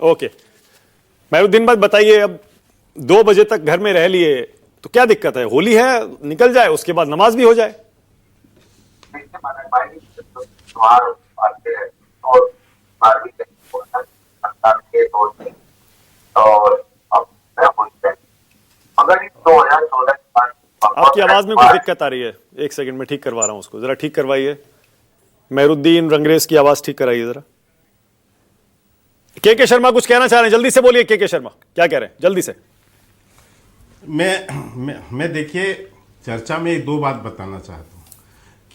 Okay, Mehruddin भाई बताइए, अब 2 बजे तक घर में रह लिए तो क्या दिक्कत है? होली है, निकल जाए, उसके बाद नमाज भी हो जाए। आपकी आवाज में कुछ दिक्कत आ रही है, एक सेकंड में ठीक करवा रहा हूं उसको, जरा ठीक करवाइए। मेहरुद्दीन रंगरेज की आवाज ठीक कराइए जरा। के शर्मा कुछ कहना चाह रहे हैं, जल्दी से बोलिए। के शर्मा क्या कह रहे हैं, जल्दी से। मैं देखिए, चर्चा में 2 बात बताना चाहता हूं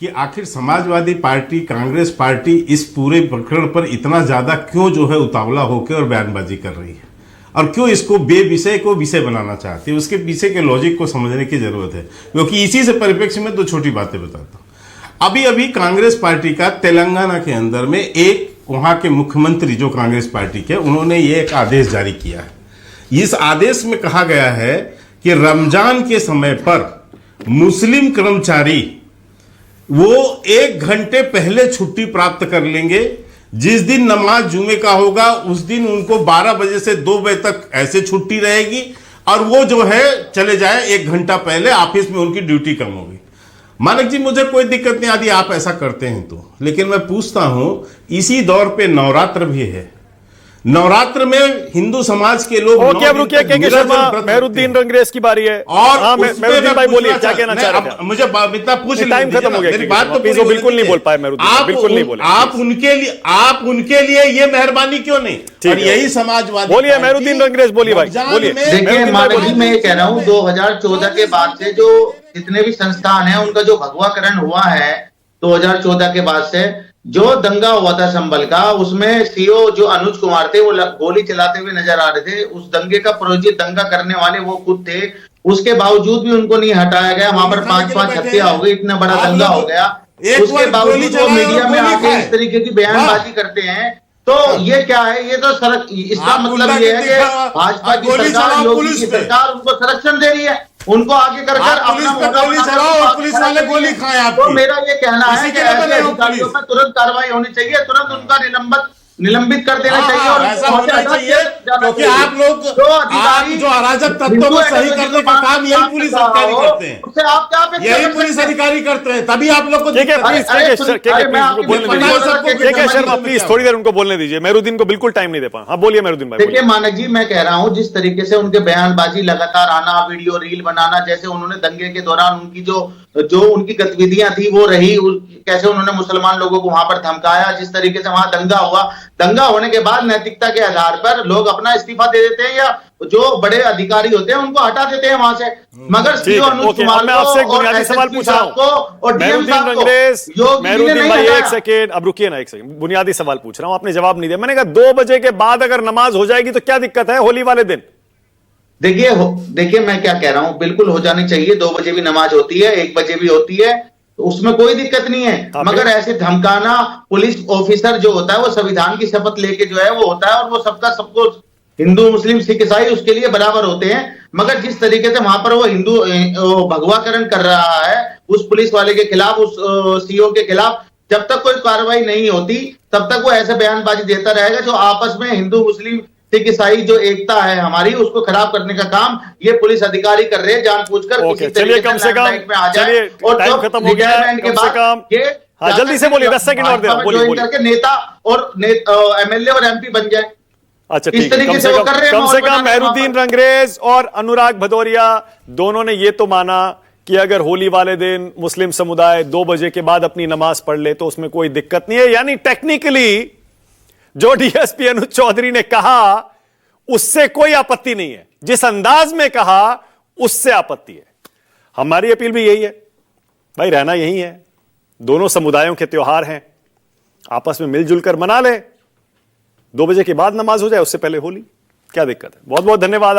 कि आखिर समाजवादी पार्टी, कांग्रेस पार्टी इस पूरे प्रकरण पर इतना ज्यादा क्यों जो है उतावला होकर और बयानबाजी कर रही है, और क्यों इसको बेविषय को विषय बनाना चाहती है। उसके पीछे के लॉजिक को समझने की जरूरत है, क्योंकि इसी से परिप्रेक्ष्य में 2 छोटी बातें बताता हूं। अभी अभी कांग्रेस पार्टी का तेलंगाना के अंदर में एक वहां के मुख्यमंत्री जो कांग्रेस पार्टी के, उन्होंने ये एक आदेश जारी किया है। इस आदेश में कहा गया है कि रमजान के समय पर मुस्लिम कर्मचारी वो 1 घंटे पहले छुट्टी प्राप्त कर लेंगे। जिस दिन नमाज जुमे का होगा उस दिन उनको 12 बजे से 2 बजे तक ऐसे छुट्टी रहेगी, और वो जो है चले जाए 1 घंटा पहले, ऑफिस में उनकी ड्यूटी कम होगी। मानक जी, मुझे कोई दिक्कत नहीं आती आप ऐसा करते हैं तो, लेकिन मैं पूछता हूं, इसी दौर पे नवरात्र भी है। नवरात्र में हिंदू समाज के लोग ओके, अब रुकिए। के शर्मा, मेहरुद्दीन रंगरेज की बारी है। और मेहरुद्दीन भाई बोलिए, क्या कहना चाह रहे हैं? मुझे इतना पूछ, टाइम खत्म हो गया। मेरी बात तो बिल्कुल नहीं बोल पाए मेहरुद्दीन, बिल्कुल नहीं बोले। आप उनके लिए ये मेहरबानी क्यों नहीं? और यही समाजवादी। बोलिए मेहरुद्दीन रंगरेज, बोलिए भाई, बोलिए। देखिए मानक जी, मैं ये कह रहा हूँ 2014 के बाद से जो जितने भी संस्थान हैं उनका जो भगवाकरण हुआ है 2014 के बाद से, जो दंगा हुआ था संभल का, उसमें सीओ जो अनुज कुमार थे वो गोली चलाते हुए नजर आ रहे थे। उस दंगे का प्रोजित दंगा करने वाले वो खुद थे। उसके बावजूद भी उनको नहीं हटाया गया। वहां पर 5-5 हत्या हो गई, इतना बड़ा दंगा हो गया। उसके बावजूद वो मीडिया में आके इस तरीके की बयानबाजी करते हैं, तो ये क्या है? ये तो सड़क, इसका मतलब ये है कि भाजपा की सरकार, योगी की सरकार उनको संरक्षण दे रही है, उनको आगे कर अपना पुलिस वाले गोली खाए। तो मेरा ये कहना है कि ऐसे अधिकारियों पर तुरंत कार्रवाई होनी चाहिए, तुरंत उनका निलंबित कर देना चाहिए। और ऐसा होना चाहिए, क्योंकि आप लोग जो अराजक तत्वों को सही करने का काम यही पुलिस अधिकारी करते हैं, उससे आप क्या, यही पुलिस अधिकारी करते हैं, तभी आप लोग को। शर्मा प्लीज थोड़ी देर उनको बोलने दीजिए, मेहरुद्दीन को बिल्कुल टाइम नहीं दे पा। हाँ बोलिए मेहरुद्दीन भाई। देखिए मानक जी, मैं कह रहा हूं जिस तरीके से उनके बयानबाजी लगातार आना, वीडियो रील बनाना, जैसे उन्होंने दंगे के दौरान उनकी जो उनकी गतिविधियां थी वो रही, कैसे उन्होंने मुसलमान लोगों को वहां पर धमकाया, जिस तरीके से वहां दंगा हुआ, दंगा होने के बाद नैतिकता के आधार पर लोग अपना इस्तीफा दे देते हैं, या जो बड़े अधिकारी होते हैं उनको हटा देते हैं वहां से। मगर सीओ अनुज कुमार मैं आपसे एक बुनियादी सवाल पूछ रहा हूं, मेहरुद्दीन रंगरेज, मेहरुद्दीन भाई एक सेकेंड, अब रुकिए ना एक सेकेंड, बुनियादी सवाल पूछ रहा हूं, आपने जवाब नहीं दिया। मैंने कहा 2 बजे के बाद अगर नमाज हो जाएगी तो क्या दिक्कत है होली वाले दिन? देखिए मैं क्या कह रहा हूं, बिल्कुल हो जानी चाहिए। 2 बजे भी नमाज होती है, 1 बजे भी होती है, तो उसमें कोई दिक्कत नहीं है। मगर ऐसे धमकाना, पुलिस ऑफिसर जो होता है वो संविधान की शपथ लेके जो है वो होता है, और वो सबको हिंदू मुस्लिम सिख ईसाई उसके लिए बराबर होते हैं। मगर जिस तरीके से वहां पर वो हिंदू भगवाकरण कर रहा है उस पुलिस वाले के खिलाफ, उस सीओ के खिलाफ, जब तक कोई कार्रवाई नहीं होती तब तक वो ऐसे बयानबाजी देता रहेगा, जो आपस में हिंदू मुस्लिम सिख ईसाई जो एकता है हमारी, उसको खराब करने का काम ये पुलिस अधिकारी कर रहे हैं जानबूझकर। चलिए कम से कम, चलिए टाइम खत्म हो गया है, कम से कम। हाँ जल्दी से बोलिए, 10 सेकंड और दे रहा हूं, बोलिए। नेता और एमएलए और एमपी बन जाए। अच्छा ठीक है, कम से कम मेहरुद्दीन रंगरेज और अनुराग भदौरिया दोनों ने ये तो माना कि अगर होली वाले दिन मुस्लिम समुदाय 2 बजे के बाद अपनी नमाज पढ़ ले तो उसमें कोई दिक्कत नहीं है। यानी टेक्निकली जो डीएसपी अनुज चौधरी ने कहा उससे कोई आपत्ति नहीं है, जिस अंदाज में कहा उससे आपत्ति है। हमारी अपील भी यही है भाई, रहना यही है, दोनों समुदायों के त्योहार हैं, आपस में मिलजुल कर मना ले। 2 बजे के बाद नमाज हो जाए, उससे पहले होली, क्या दिक्कत है? बहुत बहुत धन्यवाद।